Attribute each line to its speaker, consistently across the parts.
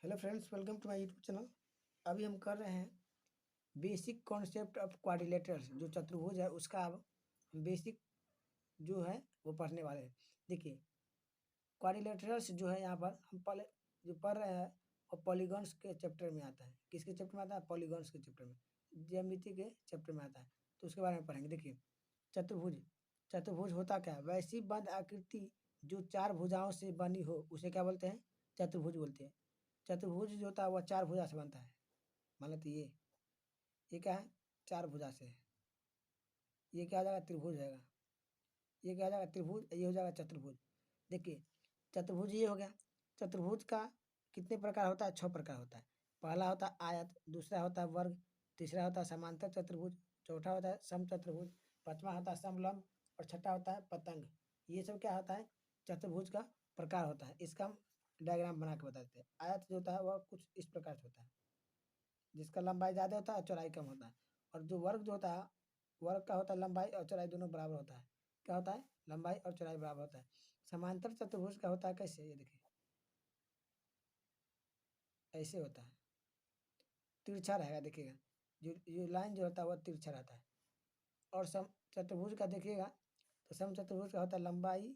Speaker 1: Hello friends, welcome to my YouTube channel. अभी हम कर रहे हैं बेसिक कॉन्सेप्ट ऑफ क्वाड्रिलेटरल्स। जो चतुर्भुज है उसका अब हम बेसिक जो है वो पढ़ने वाले हैं। देखिए, क्वाड्रिलेटरल्स जो है यहाँ पर हम पहले जो पढ़ रहे हैं वो पॉलीगॉन्स के चैप्टर में आता है। किसके चैप्टर में आता है? पॉलीगॉन्स के चैप्टर में, ज्यामिति के चैप्टर में आता है। तो उसके बारे में पढ़ेंगे। देखिए, चतुर्भुज चतुर्भुज होता क्या है? वैसी बंद आकृति जो चार भुजाओं से बनी हो उसे क्या बोलते हैं? चतुर्भुज बोलते हैं। चतुर्भुज जो होता है वह चार भुजा से बनता है। मान लेते ये क्या है? चार भुजा से है। ये क्या हो जाएगा? त्रिभुज रहेगा। ये क्या हो जाएगा? त्रिभुज। ये हो जाएगा चतुर्भुज। देखिए, चतुर्भुज ये हो गया। चतुर्भुज का कितने प्रकार होता है? 6 प्रकार होता है। पहला होता है आयत, दूसरा होता है वर्ग, तीसरा होता है समांतर चतुर्भुज, चौथा होता है समचतुर्भुज, पांचवा होता है समलंब और छठा होता है पतंग। ये सब क्या होता है? चतुर्भुज का प्रकार होता है। इसका हम डायग्राम बना के बताते हैं। आयत जो होता है वह कुछ इस प्रकार से होता है, जिसका लंबाई ज़्यादा होता है और चौड़ाई कम होता है। और जो वर्ग जो होता है, वर्ग का होता है लंबाई और चौड़ाई दोनों बराबर होता है। क्या होता है? लंबाई और चौड़ाई बराबर होता है। समांतर चतुर्भुज का होता है कैसे? ये देखिए, ऐसे होता है, तिरछा रहेगा। देखिएगा, जो लाइन जो होता है वह तिरछा रहता है। और सम चतुर्भुज का देखिएगा तो सम चतुर्भुज का होता है लंबाई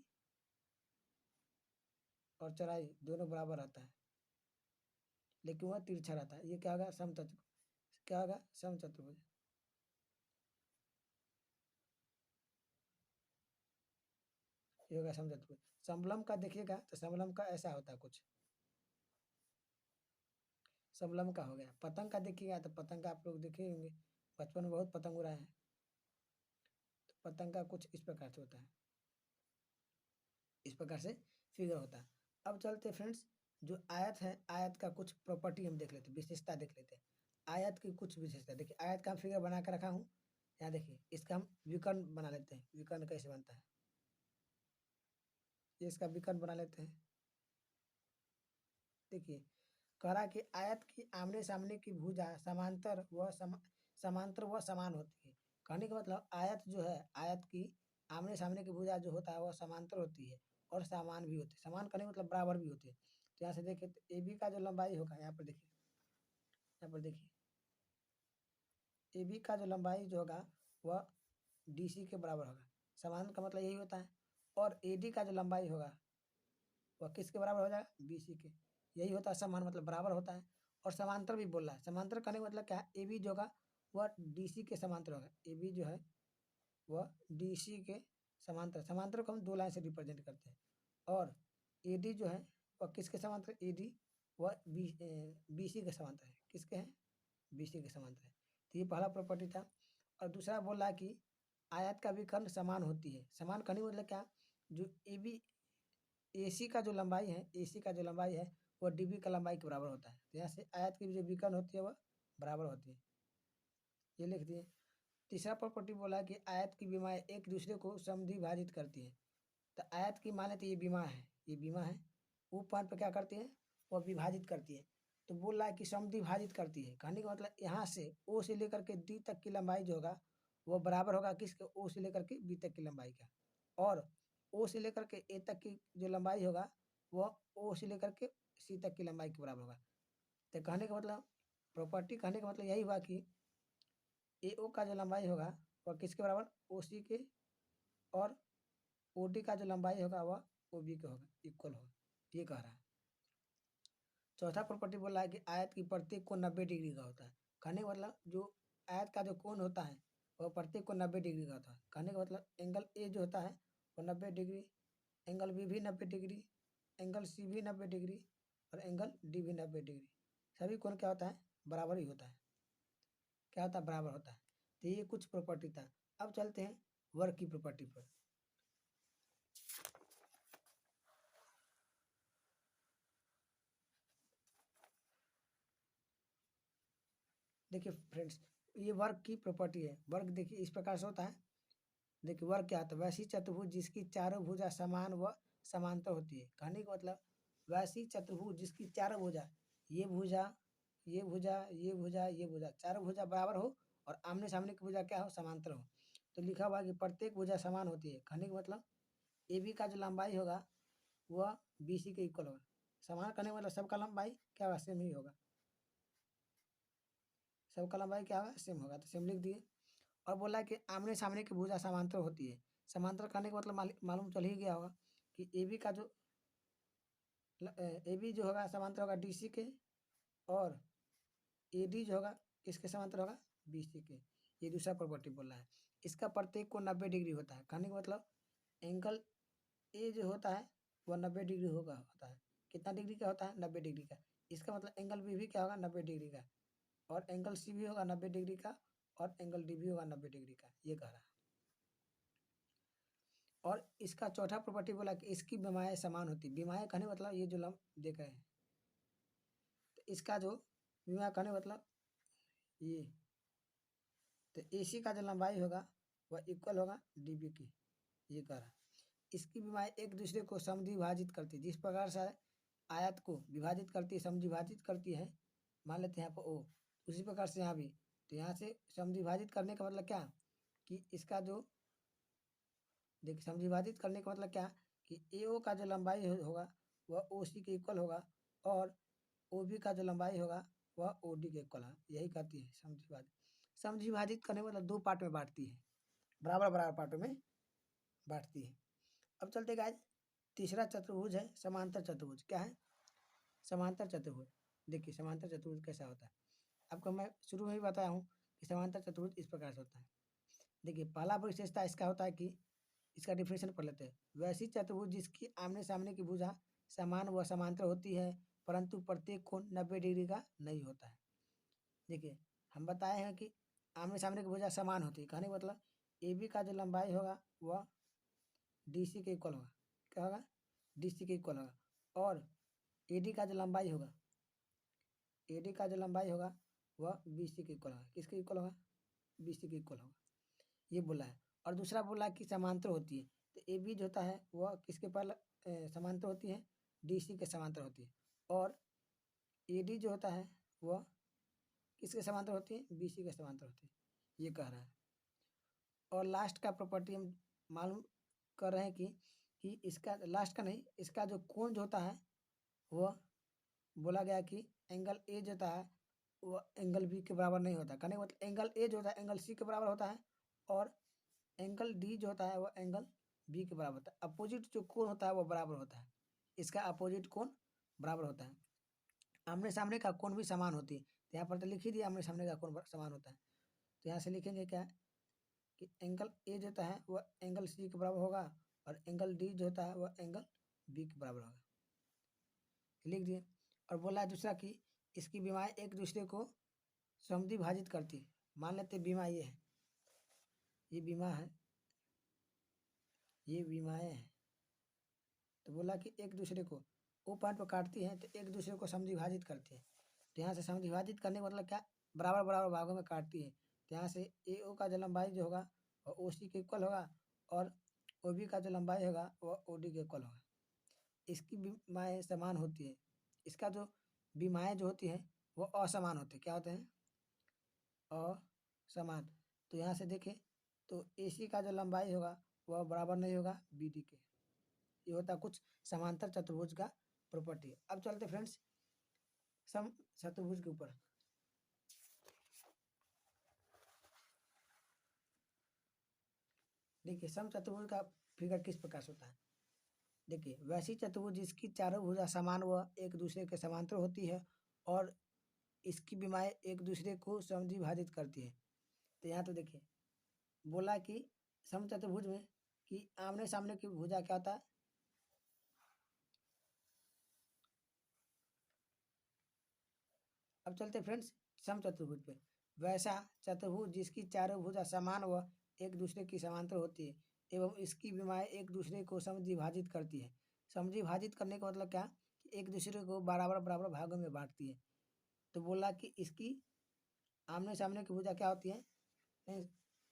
Speaker 1: और चौड़ाई दोनों बराबर रहता है, लेकिन वह तिरछा रहता है। ये क्या होगा? सम चतुर्भुज। क्या होगा? सम चतुर्भुज। ये होगा सम चतुर्भुज। समलंब का देखिएगा तो समलंब का ऐसा होता है कुछ, समलंब का हो गया। पतंग का देखिएगा तो पतंग का आप लोग देखे होंगे, बचपन में बहुत पतंग उड़ाए हैं। तो पतंग का कुछ इस प्रकार से होता है, इस प्रकार से फिगर होता है। अब चलते फ्रेंड्स, जो आयत है, आयत का कुछ प्रॉपर्टी हम देख लेते हैं, विशेषता देख लेते हैं। आयत की कुछ विशेषता देखिए, आयत का हम फिगर बना कर रखा हूँ। यहाँ देखिए, इसका हम विकर्ण बना लेते हैं। विकर्ण कैसे बनता है? ये इसका विकर्ण बना लेते हैं। देखिए, कह रहा कि आयत की आमने सामने की भुजा समांतर व समान होती है। कहने का मतलब आयत जो है, आयत की आमने सामने की भुजा जो होता है वह समांतर होती है और समान भी होती है। समान करने का मतलब बराबर भी होती है। तो यहाँ से देखिए, तो ए बी का जो लंबाई होगा, यहाँ पर देखिए, यहाँ पर देखिए, ए बी का जो लंबाई जो होगा वह डी सी के बराबर होगा। समान का मतलब यही होता है। और ए डी का जो लंबाई होगा वह किसके बराबर हो जाएगा? बी सी के। यही होता है समान, मतलब बराबर होता है। और समांतर भी बोल रहा है। समांतर करने का मतलब क्या है? ए बी जो होगा वह डी सी के समांतर होगा। ए बी जो है वह डी सी के समांतर। समांतर को हम दो लाइन से रिप्रेजेंट करते हैं। और ए डी जो है वह किसके समांतर? ए डी वह बी सी के समांतर है। किसके हैं? बी सी के समांतर है। तो ये पहला प्रॉपर्टी था। और दूसरा बोल रहा है कि आयत का विकर्ण समान होती है। समान करने का मतलब क्या? जो ए बी एसी का जो लंबाई है, एसी का जो लंबाई है वह डीबी का लंबाई के बराबर होता है। तो यहाँ से आयत की जो विकर्ण होती है वह बराबर होती है। ये लिख दिए। तीसरा प्रॉपर्टी बोला कि आयत की विमाएं एक दूसरे को समद्विभाजित करती है। तो आयत की मान लेते ये विमा है, ये विमा है, वो पॉइंट पर क्या करती है? वह विभाजित करती है। तो बोल रहा है कि समद्विभाजित करती है। कहने का मतलब यहाँ से ओ से लेकर के डी तक की लंबाई जो होगा वह बराबर होगा किसके? ओ से लेकर के बी तक की लंबाई का। और ओ से लेकर के ए तक की जो लंबाई होगा वह ओ से लेकर के सी तक की लंबाई के बराबर होगा। तो कहने का मतलब, प्रॉपर्टी कहने का मतलब यही हुआ कि ए ओ का जो लंबाई होगा वह किसके बराबर? ओ सी के। और ओ डी का जो लंबाई होगा वह ओ बी के होगा, इक्वल होगा। ये कह रहा है। चौथा प्रॉपर्टी बोल रहा है कि आयत की प्रत्येक कोण 90 डिग्री का होता है। कहने का मतलब जो आयत का जो कोण होता है वह प्रत्येक कोण 90 डिग्री का होता है। कहने का मतलब एंगल ए जो होता है वो 90 डिग्री, एंगल बी भी 90 डिग्री, एंगल सी भी 90 डिग्री और एंगल डी भी 90 डिग्री। सभी कोण क्या होता है? बराबर ही होता है। क्या होता है? बराबर होता है। तो ये कुछ प्रॉपर्टी था। अब चलते हैं वर्ग की प्रॉपर्टी पर। देखिए फ्रेंड्स, ये वर्ग की प्रॉपर्टी है। वर्ग देखिए इस प्रकार से होता है। देखिए, वर्ग क्या होता है? वैसी चतुर्भुज जिसकी चारों भुजा समान व समांतर होती है। कहने का मतलब वैसी चतुर्भुज जिसकी चारों भुजा, ये भुजा, ये भुजा, ये भुजा, ये भुजा, चारों भुजा बराबर हो और आमने सामने की भुजा क्या हो? समांतर हो। तो लिखा हुआ है कि प्रत्येक भुजा समान होती है। कहने का मतलब ए बी का जो लंबाई होगा वह बी सी के इक्वल होगा। समान करने का मतलब सबका लंबाई क्या होगा, सेम ही होगा, सबका लंबाई क्या होगा, सेम होगा, तो सेम लिख दिए। और बोला कि आमने सामने की भुजा समांतर होती है। समांतर करने का मतलब मालूम चल ही गया होगा कि ए बी का जो ए बी जो होगा समांतर होगा डी सी के, और ए डी जो होगा किसके समांतर होगा, बी सी के। ये दूसरा प्रॉपर्टी बोल रहा है। इसका प्रत्येक को 90 डिग्री होता है, कहने का मतलब एंगल ए जो होता है वह 90 डिग्री होता है। कितना डिग्री का होता है, 90 डिग्री का। इसका मतलब एंगल बी भी क्या होगा, 90 डिग्री का, और एंगल सी भी होगा 90 डिग्री का, और एंगल डी भी होगा 90 डिग्री का, ये कह रहा है। और इसका चौथा प्रॉपर्टी बोला कि इसकी विमाएँ समान होती। विमाएँ कहने का मतलब ये जो लंब देख रहे हैं, तो इसका जो विमा कहने का मतलब ये, तो AC का जो लंबाई होगा वह इक्वल होगा DB की, ये कह रहा है। इसकी विमाएँ एक दूसरे को समद्विभाजित करती है। जिस प्रकार से आयत को विभाजित करती है, समद्विभाजित करती है, मान लेते हैं यहाँ पर O, उसी प्रकार से यहाँ भी। तो यहाँ से समद्विभाजित करने का मतलब क्या, कि इसका जो देखिए समद्विभाजित करने का मतलब क्या, कि AO का जो लंबाई होगा वह OC के इक्वल होगा, और OB का जो लंबाई होगा वह OD के इक्वल है। यही कहती है समद्विभाजित। समद्विभाजित करने का मतलब दो पार्ट में बांटती है, बराबर बराबर पार्टों में बांटती है। अब चलते गाइस, तीसरा चतुर्भुज है समांतर चतुर्भुज। क्या है, समांतर चतुर्भुज। देखिए समांतर चतुर्भुज कैसा होता है, आपको मैं शुरू में ही बताया हूँ कि समांतर चतुर्भुज इस प्रकार से होता है। देखिए पहला विशेषता इसका होता है कि इसका डिफिनेशन पढ़ लेते हैं। वैसी चतुर्भुज जिसकी आमने सामने की भुजा समान व समांतर होती है, परंतु प्रत्येक कोण 90 डिग्री का नहीं होता है। देखिए हम बताए हैं कि आमने सामने की भुजा समान होती है, कहने का मतलब AB का जो लंबाई होगा वह DC के इक्वल होगा। क्या होगा, DC के इक्वल होगा, और AD का जो लंबाई होगा, AD का जो लंबाई होगा वह BC के इक्वल होगा। किसके इक्वल होगा, BC के इक्वल होगा, ये बोला है। और दूसरा बोला कि समांतर होती है, तो AB जो होता है वह किसके पर समांतर होती है, DC के समांतर होती है, और AD जो होता है वह किसके समांतर होती है, BC के समांतर होती है, ये कह रहा है। और लास्ट का प्रॉपर्टी हम मालूम कर रहे हैं कि इसका लास्ट का नहीं, इसका जो कोण जो होता है वह बोला गया कि एंगल ए जो होता है वह एंगल बी के बराबर नहीं होता। कहने का मतलब एंगल ए जो होता है एंगल सी के बराबर होता है, और एंगल डी जो होता है वह एंगल बी के बराबर होता है। अपोजिट जो कोण होता है वह बराबर होता है, इसका अपोजिट कोण बराबर होता है। आमने सामने का कोण भी समान होती है, तो यहाँ पर तो लिख ही दिया आमने सामने का कोण समान होता है। तो यहाँ से लिखेंगे क्या, कि एंगल ए जो होता है वह एंगल सी के बराबर होगा, और एंगल डी जो होता है वह एंगल बी के बराबर होगा, लिख दिए। और बोला है दूसरा कि इसकी विमाएँ एक दूसरे को समद्विभाजित करती है। मान लेते बीमा ये है, ये बीमा है, ये बीमाएँ हैं, तो बोला कि एक दूसरे को ओ पॉइंट पर काटती हैं, तो एक दूसरे को समद्विभाजित करती है। तो यहाँ से समद्विभाजित करने का मतलब क्या, बराबर बराबर भागों में काटती है। तो यहाँ से AO का जो लंबाई जो होगा वह OC के इक्वल होगा, और OB का जो लंबाई होगा वह OD के इक्वल होगा। इसकी विमाएँ समान होती है। इसका जो विमाएँ जो होती हैं वो असमान होती है। क्या होते हैं, असमान। तो यहाँ से देखें तो AC का जो लंबाई होगा वह बराबर नहीं होगा BD के। ये होता है कुछ समांतर चतुर्भुज का प्रॉपर्टी। अब चलते फ्रेंड्स सम चतुर्भुज के ऊपर। देखिए सम चतुर्भुज का फिगर किस प्रकार से होता है। देखिए वैसी चतुर्भुज जिसकी चारों भुजा समान व एक दूसरे के समांतर होती है, और इसकी विमाएँ एक दूसरे को समद्विभाजित करती है। तो यहाँ तो देखिए बोला कि सम चतुर्भुज में कि आमने सामने की भुजा क्या होता है, अब चलते फ्रेंड्स सम चतुर्भुज पे। वैसा चतुर्भुज जिसकी चारों भुजा समान व एक दूसरे की समांतर होती है, एवं इसकी विमाएँ एक दूसरे को समद्विभाजित करती है। समद्विभाजित करने का मतलब क्या, कि एक दूसरे को बराबर बराबर भागों में बांटती है। तो बोला कि इसकी आमने सामने की भुजा क्या होती है, नहीं,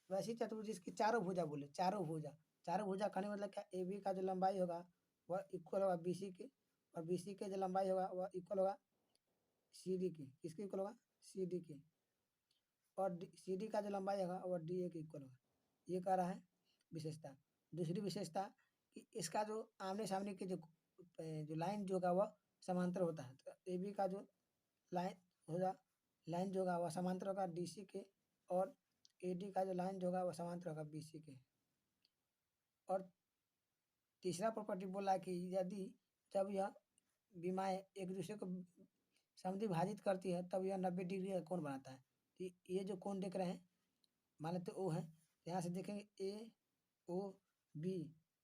Speaker 1: वैसी चतुर्भुज जिसकी चारों भुजा, बोले चारों भुजा, चारों भुजा कहने का मतलब क्या, AB का जो लंबाई होगा वह इक्वल होगा BC के, और BC के जो लंबाई होगा वह इक्वल होगा CD की। किसके इक्वल होगा, CD के, और CD का जो लंबाई होगा वह DA के इक्वल होगा। ये कह रहा है विशेषता। दूसरी विशेषता कि इसका जो आमने सामने की जो लाइन जो होगा वह समांतर होता है। तो ए बी का जो लाइन होगा, लाइन जो होगा वह समांतर होगा डी सी के, और ए डी का जो लाइन जो होगा वह समांतर होगा बी सी के। और तीसरा प्रॉपर्टी बोला है कि यदि जब यह विमाएँ एक दूसरे को समद्विभाजित करती है तब यह 90 डिग्री का कोण बनाता है। तो ये जो कोण देख रहे हैं, मान लेते ओ है, तो यहाँ से देखेंगे ए ओ बी,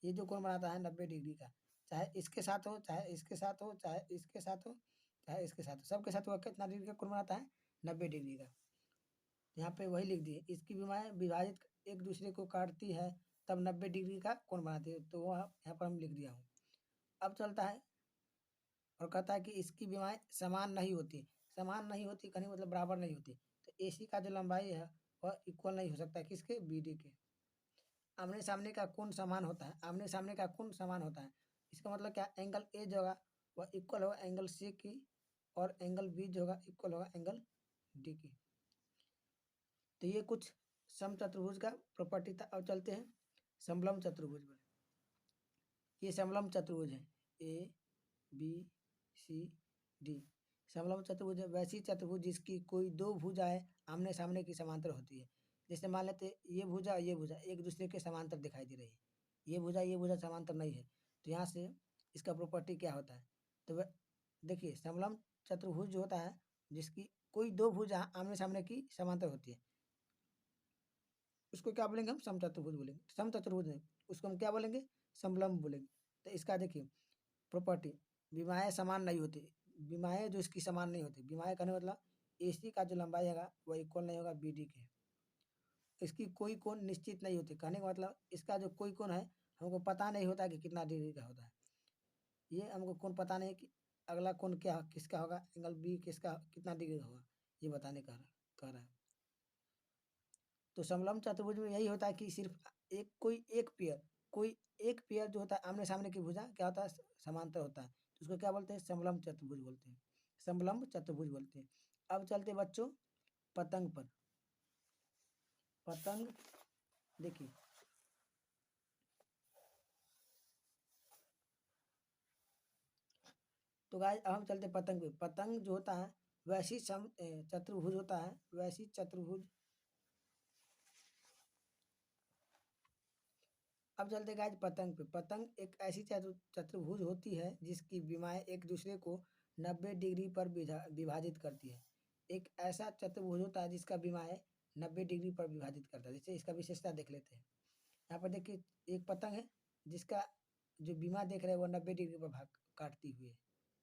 Speaker 1: ये जो कोण बनाता है 90 डिग्री का, चाहे इसके साथ हो, चाहे इसके साथ हो, चाहे इसके साथ हो, चाहे इसके साथ हो, सबके साथ वह कितना डिग्री का कोण बनाता है? 90 डिग्री का। यहाँ पे वही लिख दिए, इसकी विमाएँ विभाजित एक दूसरे को काटती है तब 90 डिग्री का कोण बनाती है, तो वह यहाँ पर हम लिख दिया हूँ। अब चलता है और कहता है कि इसकी विमाएँ समान नहीं होती। समान नहीं होती कहने मतलब बराबर नहीं होती, तो AC का जो लंबाई है वह इक्वल नहीं हो सकता है किसके? BD के। आमने सामने का कोण समान होता है, आमने सामने का कोण समान होता है, इसका मतलब क्या? एंगल A जो होगा वह इक्वल होगा एंगल C की, और एंगल B जो होगा इक्वल होगा एंगल D की। तो ये कुछ समचतुर्भुज का प्रॉपर्टी था। अब चलते हैं समलंब चतुर्भुज पर। ये समलंब चतुर्भुज है, A B C D समलंब चतुर्भुज है। वैसी चतुर्भुज जिसकी कोई दो भुजाएं आमने सामने की समांतर होती है। जैसे मान लेते ये भुजा एक दूसरे के समांतर दिखाई दे रही है, ये भुजा समांतर नहीं है, तो यहाँ से इसका प्रॉपर्टी क्या होता है? तो देखिए समलंब चतुर्भुज जो होता है जिसकी कोई दो भुजा आमने सामने की समांतर होती है, उसको क्या बोलेंगे? हम समचतुर्भुज बोलेंगे। समचतुर्भुज नहीं, उसको हम क्या बोलेंगे? समलंब बोलेंगे। तो इसका देखिए प्रॉपर्टी, विमाएँ समान नहीं होती, विमाएँ जो इसकी समान नहीं होती, विमाएँ कहने मतलब AC का जो लंबाई होगा वह इक्वल नहीं होगा BD के। इसकी कोई कोण निश्चित नहीं होती, कहने का मतलब इसका जो कोई कोण है हमको पता नहीं होता कि कितना डिग्री का होता है। ये हमको कोण पता नहीं कि अगला कोण क्या किसका होगा, एंगल B किसका कितना डिग्री का होगा, ये बताने कह रहा है। तो समलंब चतुर्भुज में यही होता है कि सिर्फ कोई एक पेयर जो होता है आमने सामने की भुजा क्या होता है? समांतर होता है, तो उसको क्या बोलते हैं? समलंब चतुर्भुज बोलते हैं, समलंब चतुर्भुज बोलते हैं। अब चलते बच्चों पतंग पर। पतंग देखिए, तो गाइस अब हम चलते पतंग पे। पतंग जो होता है वैसी चतुर्भुज होता है, वैसी चतुर्भुज। अब चलते गाइस पतंग पे। पतंग एक ऐसी चतुर्भुज होती है जिसकी विमाएँ एक दूसरे को 90 डिग्री पर विभाजित करती है। एक ऐसा चतुर्भुज होता है जिसका विमाएँ 90 डिग्री पर विभाजित करता है। जैसे इसका विशेषता देख लेते हैं। यहाँ पर देखिए एक पतंग है जिसका जो विमा देख रहे हैं वो 90 डिग्री पर काटती हुई है,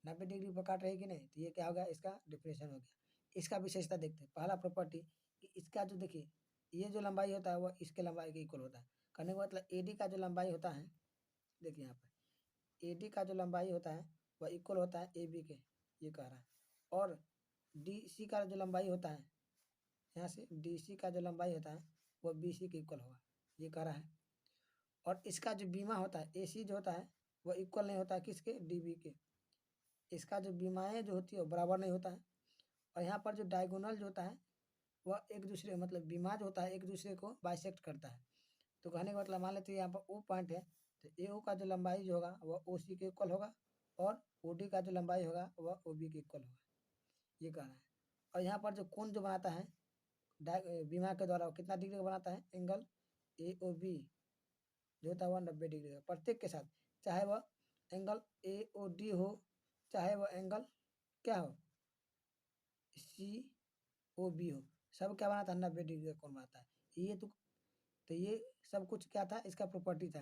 Speaker 1: 90 डिग्री पर काट रही है कि नहीं, तो ये क्या हो गया? इसका डिफरेंशियल हो गया। इसका विशेषता देखते हैं। पहला प्रॉपर्टी कि इसका जो देखिए ये जो लंबाई होता है वह इसके लंबाई के इक्वल होता है, कहने का मतलब AD का जो लंबाई होता है, देखिए यहाँ पर AD का जो लंबाई होता है वह इक्वल होता है AB के, ये कह रहा है। और DC का जो लंबाई होता है, यहाँ से DC का जो लंबाई होता है वह BC के इक्वल होगा, ये कह रहा है। और इसका जो बीमा होता है AC जो होता है वह इक्वल नहीं होता है किसके? DB के। इसका जो बीमाएँ जो होती है वो बराबर नहीं होता है। और यहाँ पर जो डायगोनल जो होता है वह एक दूसरे मतलब बीमा जो होता है एक दूसरे को बाइसेक्ट करता है। तो कहने का मतलब मान लेते हैं यहाँ पर O पॉइंट है, तो AO का जो लंबाई जो होगा वह OC के इक्वल होगा, और OD का जो लंबाई होगा वह OB के इक्वल होगा, ये कह रहा है। और यहाँ पर जो कोण जो बनाता है बीमा के द्वारा वो कितना डिग्री का बनाता है? एंगल AOB जो होता है वह 90 डिग्री का प्रत्येक के साथ, चाहे वह एंगल AOD हो, चाहे वह एंगल क्या हो COB हो, सब क्या बनाता है? 90 डिग्री का कोण बनाता है। ये तो ये सब कुछ क्या था? इसका प्रॉपर्टी था।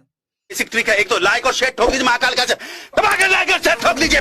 Speaker 2: बेसिक ट्रिक है, एक तो लाइक और शेयर ठोक लीजिए महाकाल का, दबा के लाइक और शेयर ठोक लीजिए।